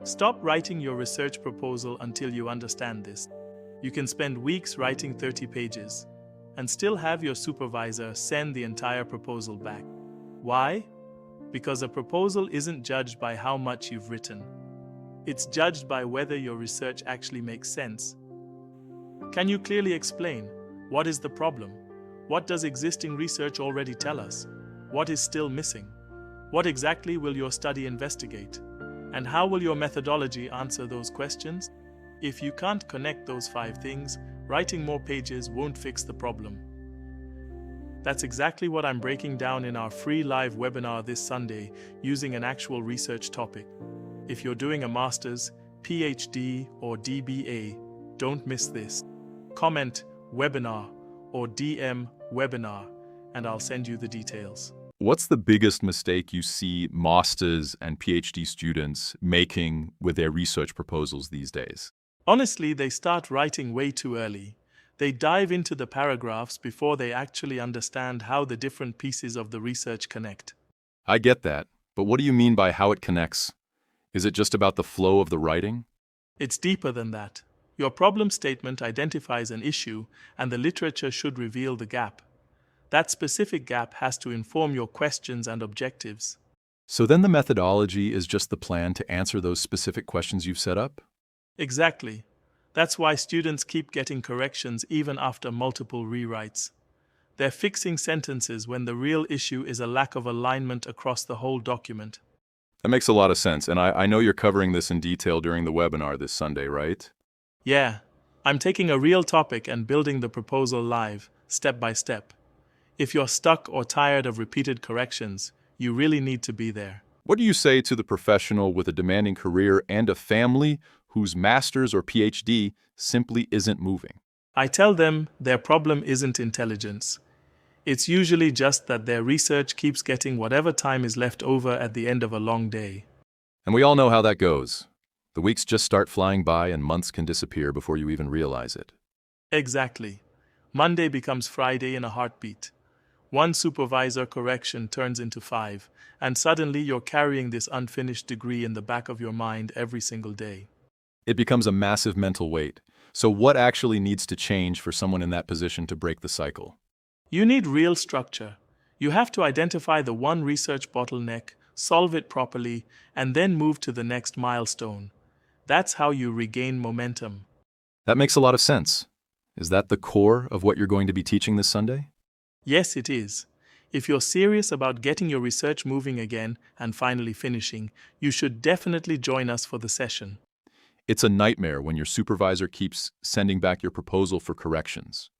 Stop writing your research proposal until you understand this. You can spend weeks writing 30 pages and still have your supervisor send the entire proposal back. Why? Because a proposal isn't judged by how much you've written. It's judged by whether your research actually makes sense. Can you clearly explain what is the problem? What does existing research already tell us? What is still missing? What exactly will your study investigate? And how will your methodology answer those questions? If you can't connect those 5 things, writing more pages won't fix the problem. That's exactly what I'm breaking down in our free live webinar this Sunday using an actual research topic. If you're doing a master's, PhD, or DBA, don't miss this. Comment webinar or DM webinar, and I'll send you the details. What's the biggest mistake you see masters and PhD students making with their research proposals these days? Honestly, they start writing way too early. They dive into the paragraphs before they actually understand how the different pieces of the research connect. I get that, but what do you mean by how it connects? Is it just about the flow of the writing? It's deeper than that. Your problem statement identifies an issue, and the literature should reveal the gap. That specific gap has to inform your questions and objectives. So then the methodology is just the plan to answer those specific questions you've set up? Exactly. That's why students keep getting corrections even after multiple rewrites. They're fixing sentences when the real issue is a lack of alignment across the whole document. That makes a lot of sense, and I know you're covering this in detail during the webinar this Sunday, right? Yeah, I'm taking a real topic and building the proposal live, step by step. If you're stuck or tired of repeated corrections, you really need to be there. What do you say to the professional with a demanding career and a family whose master's or PhD simply isn't moving? I tell them their problem isn't intelligence. It's usually just that their research keeps getting whatever time is left over at the end of a long day. And we all know how that goes. The weeks just start flying by and months can disappear before you even realize it. Exactly. Monday becomes Friday in a heartbeat. One supervisor correction turns into 5, and suddenly you're carrying this unfinished degree in the back of your mind every single day. It becomes a massive mental weight. So what actually needs to change for someone in that position to break the cycle? You need real structure. You have to identify the one research bottleneck, solve it properly, and then move to the next milestone. That's how you regain momentum. That makes a lot of sense. Is that the core of what you're going to be teaching this Sunday? Yes, it is. If you're serious about getting your research moving again and finally finishing, you should definitely join us for the session. It's a nightmare when your supervisor keeps sending back your proposal for corrections.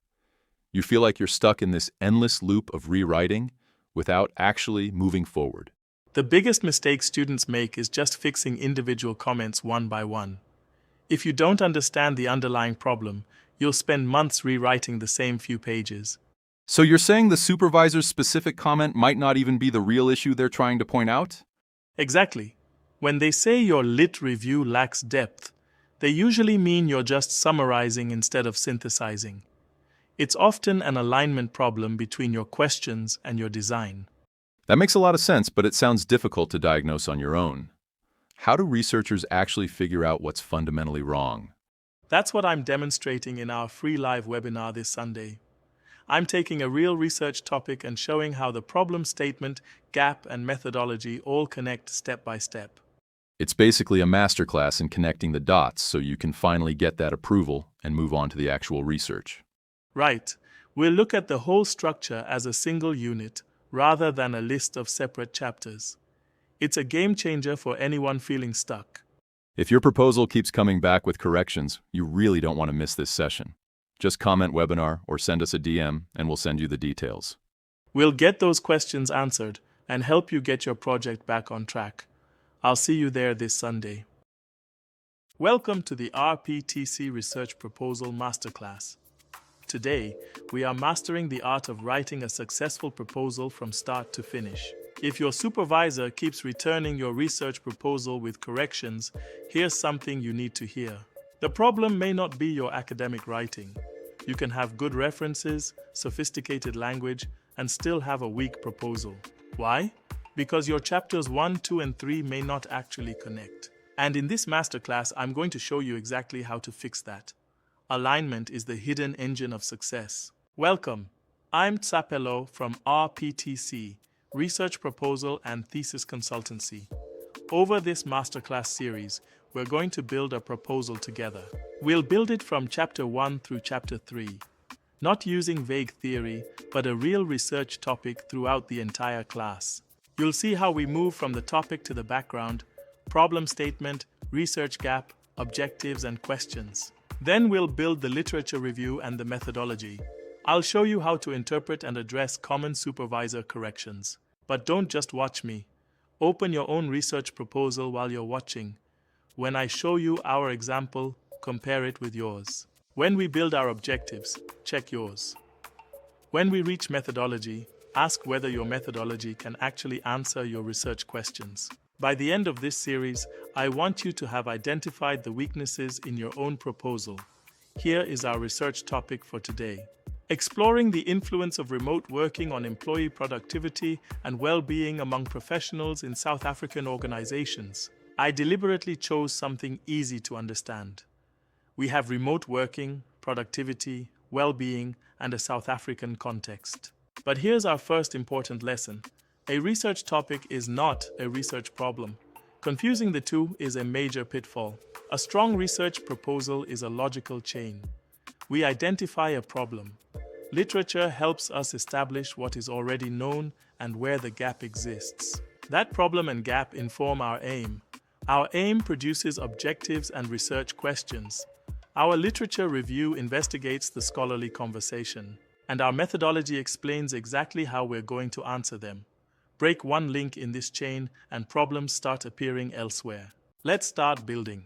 You feel like you're stuck in this endless loop of rewriting without actually moving forward. The biggest mistake students make is just fixing individual comments one by one. If you don't understand the underlying problem, you'll spend months rewriting the same few pages. So you're saying the supervisor's specific comment might not even be the real issue they're trying to point out? Exactly. When they say your lit review lacks depth, they usually mean you're just summarizing instead of synthesizing. It's often an alignment problem between your questions and your design. That makes a lot of sense, but it sounds difficult to diagnose on your own. How do researchers actually figure out what's fundamentally wrong? That's what I'm demonstrating in our free live webinar this Sunday. I'm taking a real research topic and showing how the problem statement, gap, and methodology all connect step by step. It's basically a masterclass in connecting the dots so you can finally get that approval and move on to the actual research. Right. We'll look at the whole structure as a single unit, rather than a list of separate chapters. It's a game changer for anyone feeling stuck. If your proposal keeps coming back with corrections, you really don't want to miss this session. Just comment webinar or send us a DM and we'll send you the details. We'll get those questions answered and help you get your project back on track. I'll see you there this Sunday. Welcome to the RPTC Research Proposal Masterclass. Today, we are mastering the art of writing a successful proposal from start to finish. If your supervisor keeps returning your research proposal with corrections, here's something you need to hear. The problem may not be your academic writing. You can have good references, sophisticated language, and still have a weak proposal. Why? Because your chapters 1, 2, and 3 may not actually connect. And in this masterclass, I'm going to show you exactly how to fix that. Alignment is the hidden engine of success. Welcome. I'm Tsapelo from RPTC, Research Proposal and Thesis Consultancy. Over this masterclass series, we're going to build a proposal together. We'll build it from Chapter 1 through Chapter 3, not using vague theory, but a real research topic throughout the entire class. You'll see how we move from the topic to the background, problem statement, research gap, objectives, and questions. Then we'll build the literature review and the methodology. I'll show you how to interpret and address common supervisor corrections. But don't just watch me. Open your own research proposal while you're watching. When I show you our example, compare it with yours. When we build our objectives, check yours. When we reach methodology, ask whether your methodology can actually answer your research questions. By the end of this series, I want you to have identified the weaknesses in your own proposal. Here is our research topic for today. Exploring the influence of remote working on employee productivity and well-being among professionals in South African organizations. I deliberately chose something easy to understand. We have remote working, productivity, well-being, and a South African context. But here's our first important lesson. A research topic is not a research problem. Confusing the two is a major pitfall. A strong research proposal is a logical chain. We identify a problem. Literature helps us establish what is already known and where the gap exists. That problem and gap inform our aim. Our aim produces objectives and research questions. Our literature review investigates the scholarly conversation. And our methodology explains exactly how we're going to answer them. Break one link in this chain and problems start appearing elsewhere. Let's start building.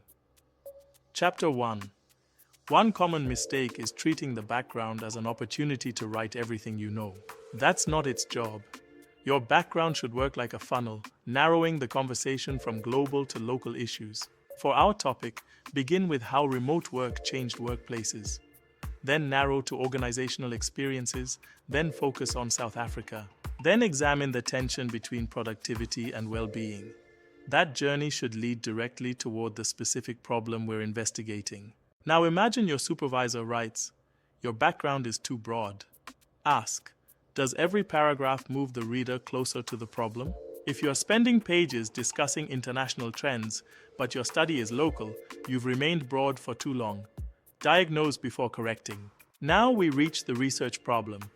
Chapter 1. One common mistake is treating the background as an opportunity to write everything you know. That's not its job. Your background should work like a funnel, narrowing the conversation from global to local issues. For our topic, begin with how remote work changed workplaces. Then narrow to organizational experiences, then focus on South Africa. Then examine the tension between productivity and well-being. That journey should lead directly toward the specific problem we're investigating. Now imagine your supervisor writes, "Your background is too broad." Ask, does every paragraph move the reader closer to the problem? If you're spending pages discussing international trends, but your study is local, you've remained broad for too long. Diagnose before correcting. Now we reach the research problem.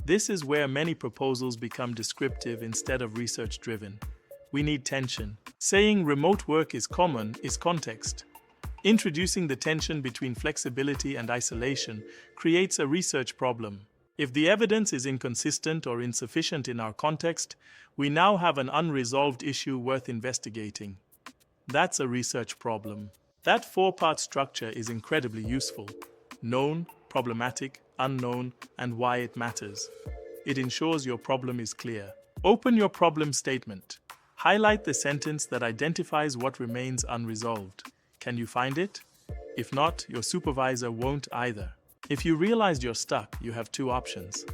This is where many proposals become descriptive instead of research-driven. We need tension. Saying remote work is common is context. Introducing the tension between flexibility and isolation creates a research problem. If the evidence is inconsistent or insufficient in our context, we now have an unresolved issue worth investigating. That's a research problem. That four-part structure is incredibly useful. Known, problematic, unknown, and why it matters. It ensures your problem is clear. Open your problem statement. Highlight the sentence that identifies what remains unresolved. Can you find it? If not, your supervisor won't either. If you realized you're stuck, you have two options.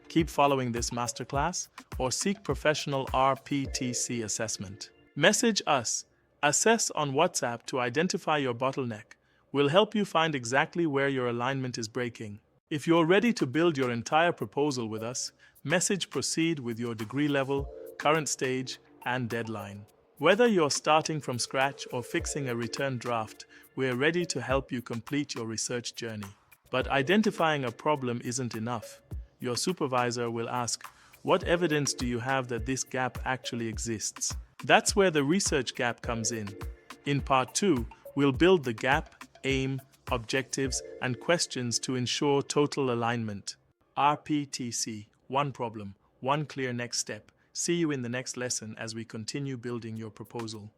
Keep following this masterclass or seek professional RPTC assessment. Message us. Assess on WhatsApp to identify your bottleneck. We'll help you find exactly where your alignment is breaking. If you're ready to build your entire proposal with us, message proceed with your degree level, current stage, and deadline. Whether you're starting from scratch or fixing a return draft, we're ready to help you complete your research journey. But identifying a problem isn't enough. Your supervisor will ask, what evidence do you have that this gap actually exists? That's where the research gap comes in. In Part 2, we'll build the gap, aim, objectives, and questions to ensure total alignment. RPTC, one problem, one clear next step. See you in the next lesson as we continue building your proposal.